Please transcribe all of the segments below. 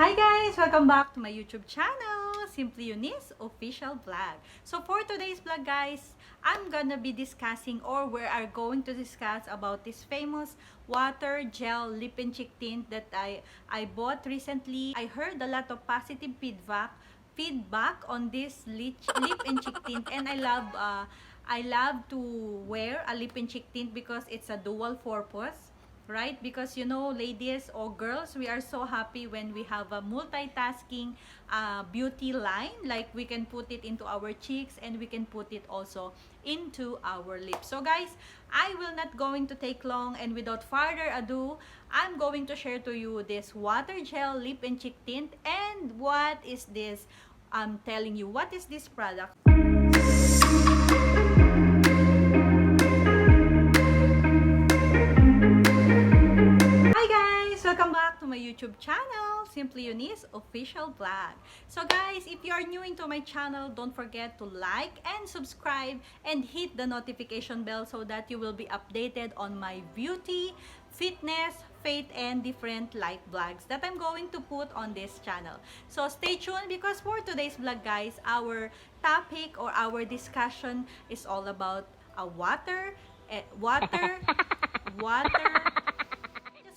Hi guys! Welcome back to my YouTube channel, Simply Eunice Official Vlog. So for today's vlog guys, I'm gonna be discussing or we are going to discuss about this famous water gel lip and cheek tint that I bought recently. I heard a lot of positive feedback on this lip and cheek tint, and I love to wear a lip and cheek tint because it's a dual purpose, right? Because you know, ladies or girls, we are so happy when we have a multitasking beauty line. Like we can put it into our cheeks and we can put it also into our lips. So guys, I will not going to take long, and without further ado, I'm going to share to you this water gel lip and cheek tint. And what is this? I'm telling you, what is this product? Hi guys! Welcome back to my YouTube channel, Simply Eunice Official Vlog. So guys, if you are new into my channel, don't forget to like and subscribe and hit the notification bell so that you will be updated on my beauty, fitness, faith, and different life vlogs that I'm going to put on this channel. So stay tuned because for today's vlog guys, our topic or our discussion is all about water, water.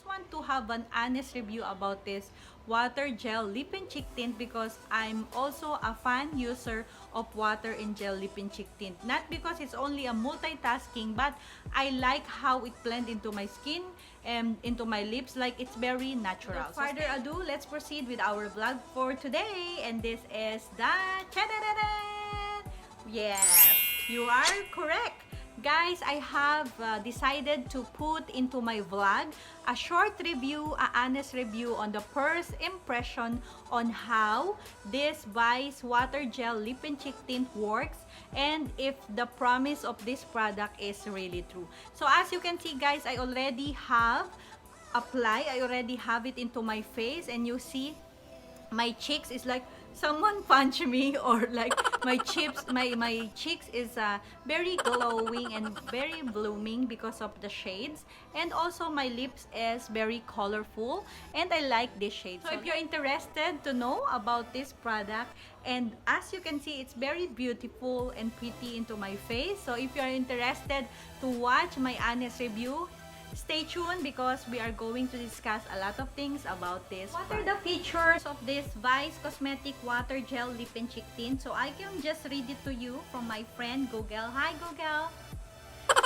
Want to have an honest review about this water gel lip and cheek tint because I'm also a fan user of water and gel lip and cheek tint. Not because it's only a multitasking, but I like how it blends into my skin and into my lips, like it's very natural. Without further ado, let's proceed with our vlog for today, and this is the yes, you are correct. Guys, I have decided to put into my vlog a short review, a honest review on the first impression on how this Vice Water Gel Lip and Cheek Tint works and if the promise of this product is really true. So as you can see guys, I already have I already have it into my face, and you see my cheeks is like someone punch me, or like my cheeks is very glowing and very blooming because of the shades, and also my lips is very colorful and I like this shade. So if you're interested to know about this product, and as you can see, it's very beautiful and pretty into my face. So if you're interested to watch my honest review, stay tuned because we are going to discuss a lot of things about this. What are the features of this Vice Cosmetic Water Gel Lip and Cheek Tint? So I can just read it to you from my friend Google. Hi Google!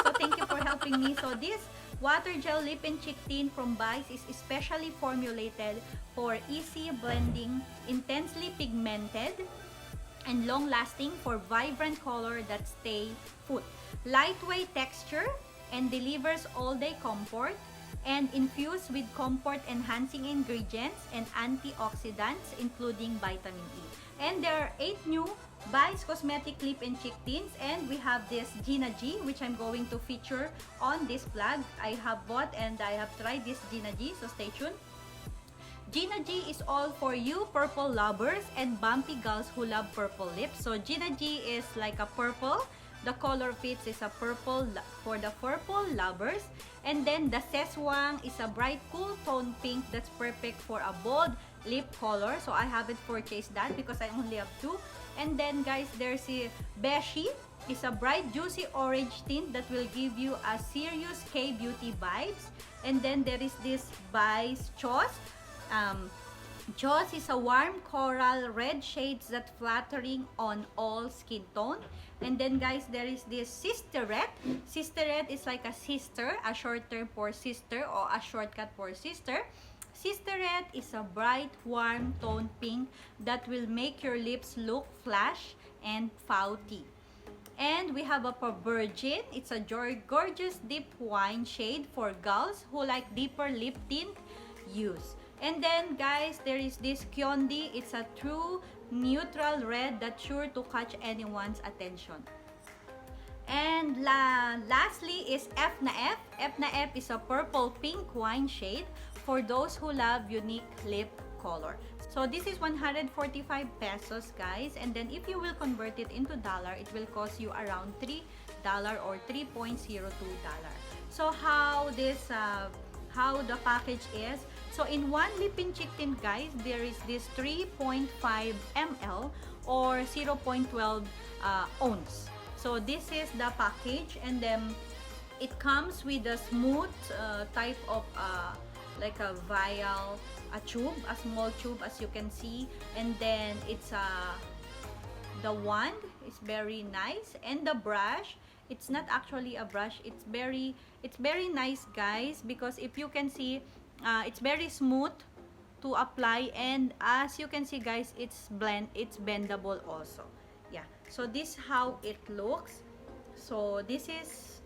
So thank you for helping me. So this Water Gel Lip and Cheek Tint from Vice is especially formulated for easy blending, intensely pigmented, and long-lasting for vibrant color that stay put. Lightweight texture and delivers all-day comfort, and infused with comfort-enhancing ingredients and antioxidants including vitamin E. And there are 8 new Vice Cosmetic Lip and Cheek Tints, and we have this Gina G, which I'm going to feature on this vlog. I have bought and I have tried this Gina G, so stay tuned. Gina G is all for you purple lovers and bumpy girls who love purple lips. So Gina G is like a purple. The color fits is a purple for the purple lovers. And then the Szechuan is a bright cool tone pink that's perfect for a bold lip color. So I haven't purchased that because I only have 2. And then guys, there's a Beshi. It's a bright juicy orange tint that will give you a serious K-beauty vibes. And then there is this Vice Choice. Choice is a warm coral red shades that flattering on all skin tone. And then guys, there is this Sisterette. Sisterette is like a sister, a short term for sister or a shortcut for sister. Sisterette is a bright warm tone pink that will make your lips look flash and pouty. And we have a Virgin. It's a gorgeous deep wine shade for girls who like deeper lip tint use. And then guys, there is this Kyondi. It's a true neutral red that's sure to catch anyone's attention. And lastly is F na F. F na F is a purple pink wine shade for those who love unique lip color. So this is 145 pesos guys, and then if you will convert it into dollar, it will cost you around $3 or $3.02. So how the package is, So in one lip-in cheek tint, guys, there is this 3.5 ml or 0.12 ounce. So this is the package, and then it comes with a smooth type of like a vial, a tube, a small tube, as you can see, and then it's the wand is very nice, and the brush, it's not actually a brush, it's very nice, guys, because if you can see, it's very smooth to apply, and as you can see, guys, it's bendable also. Yeah, so this how it looks. So this is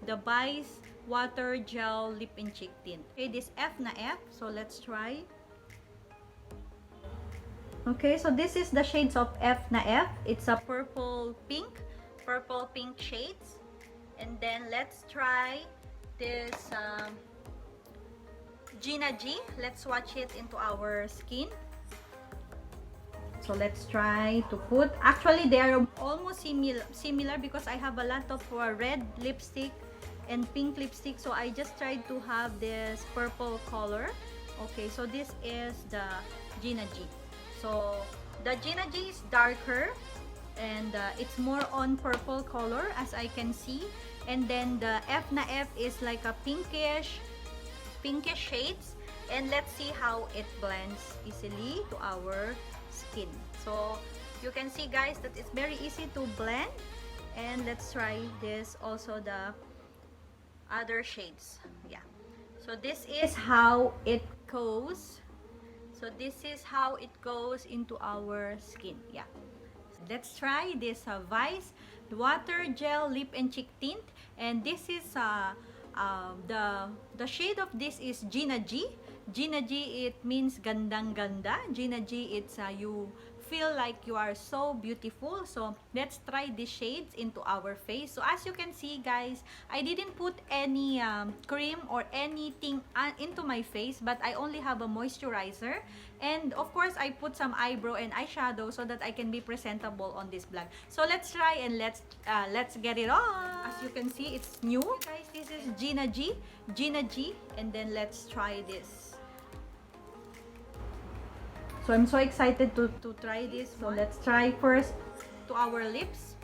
the Bice Water Gel Lip and Cheek Tint. Okay, this F na F. So let's try. Okay, so this is the shades of F na F. It's a purple pink shades. And then let's try this Gina G. Let's swatch it into our skin. So let's try to put, actually they are almost similar because I have a lot of red lipstick and pink lipstick, so I just tried to have this purple color. Okay, so this is the Gina G. So the Gina G is darker, and it's more on purple color, as I can see, and then the F na F is like a pinkish shades, and let's see how it blends easily to our skin. So you can see, guys, that it's very easy to blend. And let's try this also, the other shades. Yeah, so this is how it goes. So this is how it goes into our skin. Yeah, let's try this Vice Water Gel Lip and Cheek Tint, and this is the shade of this is Gina G. Gina G, it means gandang ganda. Gina G, it's you feel like you are so beautiful. So let's try these shades into our face. So as you can see, guys, I didn't put any cream or anything into my face, but I only have a moisturizer, and of course I put some eyebrow and eyeshadow so that I can be presentable on this vlog. So let's try and let's get it on. As you can see, it's new, guys. This is Gina G, and then let's try this. So I'm so excited to try this. So let's try first to our lips.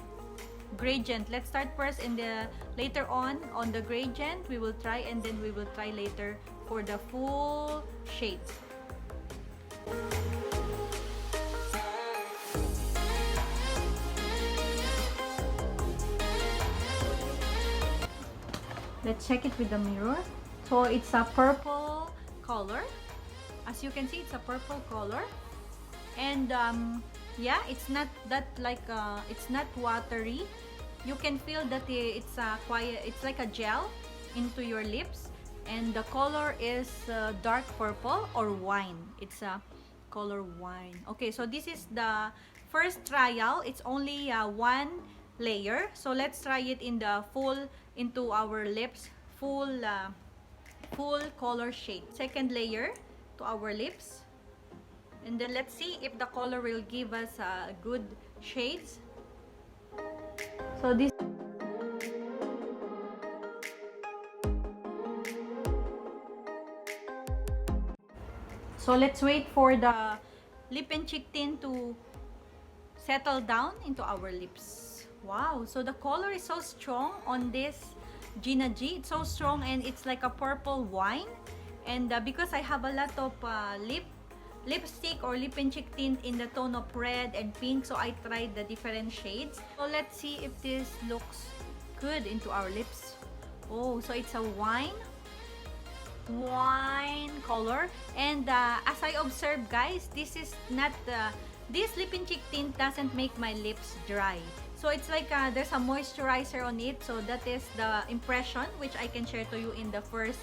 Gradient. Let's start first, and later on the gradient we will try, and then we will try later for the full shades. Let's check it with the mirror. So it's a purple color. As you can see, it's a purple color, and yeah, it's not that like it's not watery. You can feel that it's quiet. It's like a gel into your lips, and the color is dark purple or wine. It's a color wine. Okay, so this is the first trial. It's only one layer. So let's try it in the full into our lips, full color shade. Second layer to our lips, and then let's see if the color will give us good shades. So this, so let's wait for the lip and cheek tint to settle down into our lips. Wow, so the color is so strong on this Gina G. It's so strong, and it's like a purple wine. And because I have a lot of lipstick or lip and cheek tint in the tone of red and pink, so I tried the different shades. So let's see if this looks good into our lips. Oh, so it's a wine color, and as I observed, guys, this is not this lip and cheek tint doesn't make my lips dry. So it's like there's a moisturizer on it, so that is the impression which I can share to you in the first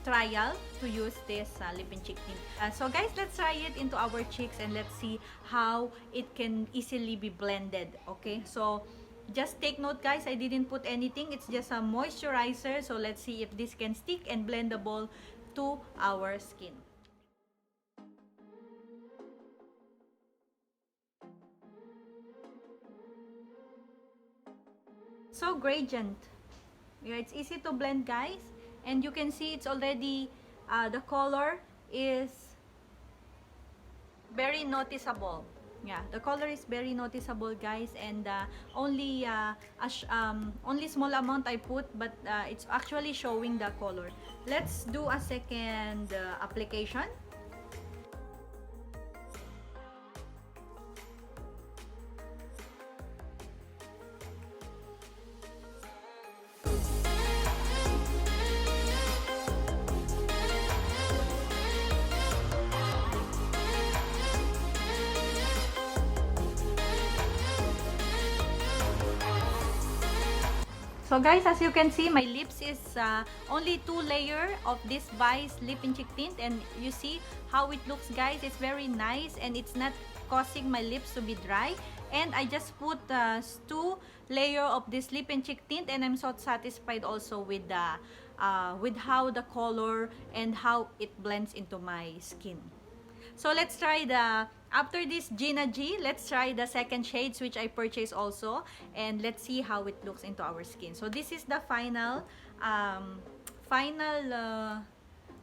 trial to use this lip and cheek tint. So guys, let's try it into our cheeks, and let's see how it can easily be blended. Okay, so just take note, guys, I didn't put anything. It's just a moisturizer. So let's see if this can stick and blendable to our skin. So gradient, yeah, it's easy to blend, guys, and you can see it's already the color is very noticeable. Yeah, the color is very noticeable, guys, and only small amount I put, but it's actually showing the color. Let's do a second application. So guys, as you can see, my lips is only 2 layer of this Vice Lip and Cheek Tint, and you see how it looks, guys. It's very nice and it's not causing my lips to be dry. And I just put 2 layer of this Lip and Cheek Tint, and I'm so satisfied also with how the color and how it blends into my skin. So let's try after this Gina G, let's try the second shades which I purchased also, and let's see how it looks into our skin. So this is the final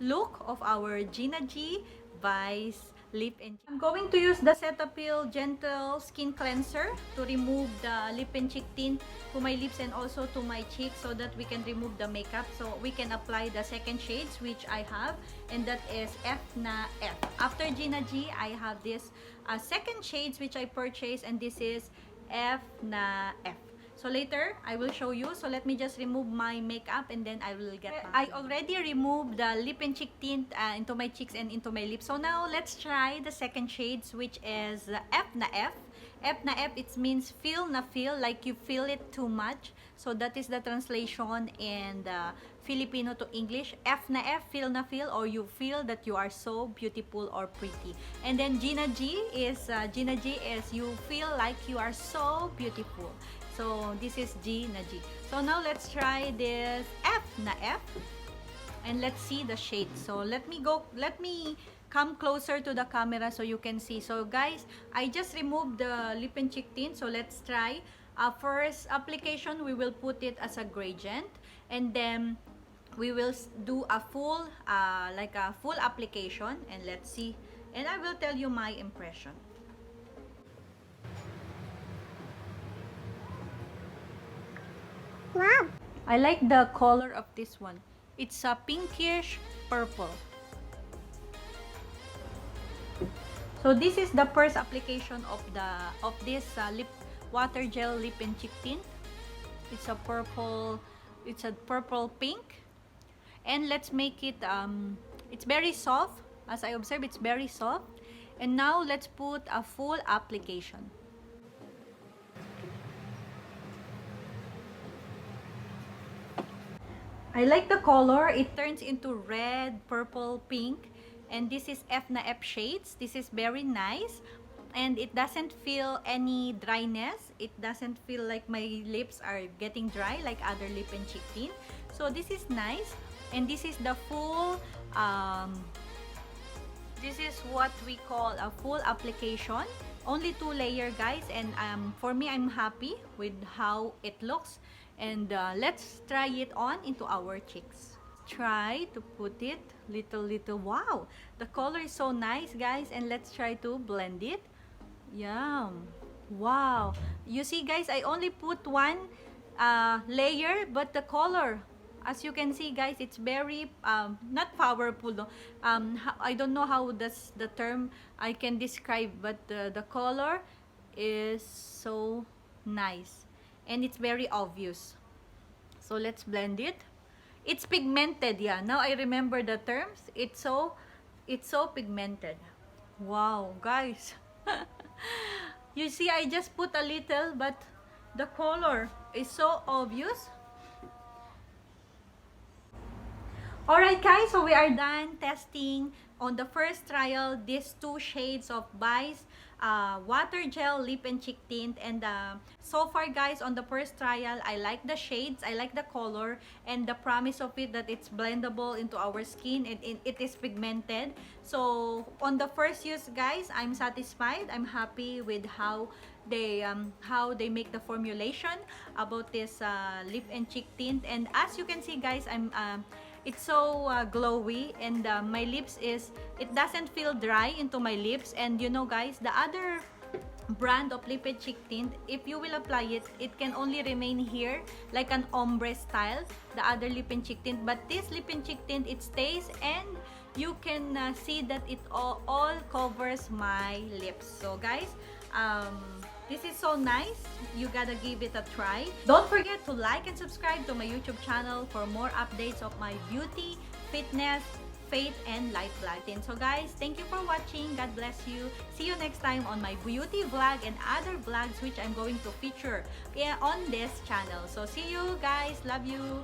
look of our Gina G Vice Lip and Cheek. I'm going to use the Cetaphil Gentle Skin Cleanser to remove the lip and cheek tint to my lips and also to my cheeks, so that we can remove the makeup, so we can apply the second shades which I have, and that is F na F. After Gina G, I have this second shades which I purchased, and this is F na F. So later, I will show you. So let me just remove my makeup and then I will get back. I already removed the lip and cheek tint into my cheeks and into my lips. So now, let's try the second shades, which is F na F. F na F, it means feel na feel, like you feel it too much. So that is the translation in Filipino to English. F na F, feel na feel, or you feel that you are so beautiful or pretty. And then Gina G is you feel like you are so beautiful. So this is Gina G. So now let's try this F na F, and let's see the shade. So let me come closer to the camera so you can see. So guys, I just removed the lip and cheek tint. So let's try. First application, we will put it as a gradient, and then we will do a full full application, and let's see, and I will tell you my impression. Wow! I like the color of this one. It's a pinkish purple. So this is the first application of this water gel lip and cheek tint. It's a purple pink, and let's make it it's very soft. As I observe, it's very soft. And now let's put a full application. I like the color. It turns into red, purple, pink, and this is F na F shades. This is very nice, and it doesn't feel any dryness. It doesn't feel like my lips are getting dry like other lip and cheek tint. So this is nice, and this is the full this is what we call a full application. Only 2 layer, guys, and for me, I'm happy with how it looks. And let's try it on into our cheeks. Try to put it little. Wow, the color is so nice, guys, and let's try to blend it. Yum. Wow, you see, guys, I only put 1 layer, but the color, as you can see, guys, it's very not powerful, no? I don't know how that's the term I can describe, but the color is so nice and it's very obvious. So let's blend it. It's pigmented. Yeah, now I remember the terms. It's so pigmented. Wow, guys. You see, I just put a little, but the color is so obvious. Alright, guys, so we are done testing on the first trial these 2 shades of Vice water gel lip and cheek tint. And so far, guys, on the first trial, I like the shades, I like the color, and the promise of it that it's blendable into our skin, and it is pigmented. So on the first use, guys, I'm satisfied. I'm happy with how they make the formulation about this lip and cheek tint. And as you can see, guys, it's so glowy, and my lips it doesn't feel dry into my lips. And you know guys, the other brand of lip and cheek tint, if you will apply it, it can only remain here like an ombre style, the other lip and cheek tint. But this lip and cheek tint, it stays, and you can see that it all covers my lips. So guys, this is so nice. You gotta give it a try. Don't forget to like and subscribe to my YouTube channel for more updates of my beauty, fitness, faith, and life vlog. So guys, thank you for watching. God bless you. See you next time on my beauty vlog and other vlogs which I'm going to feature on this channel. So see you guys. Love you.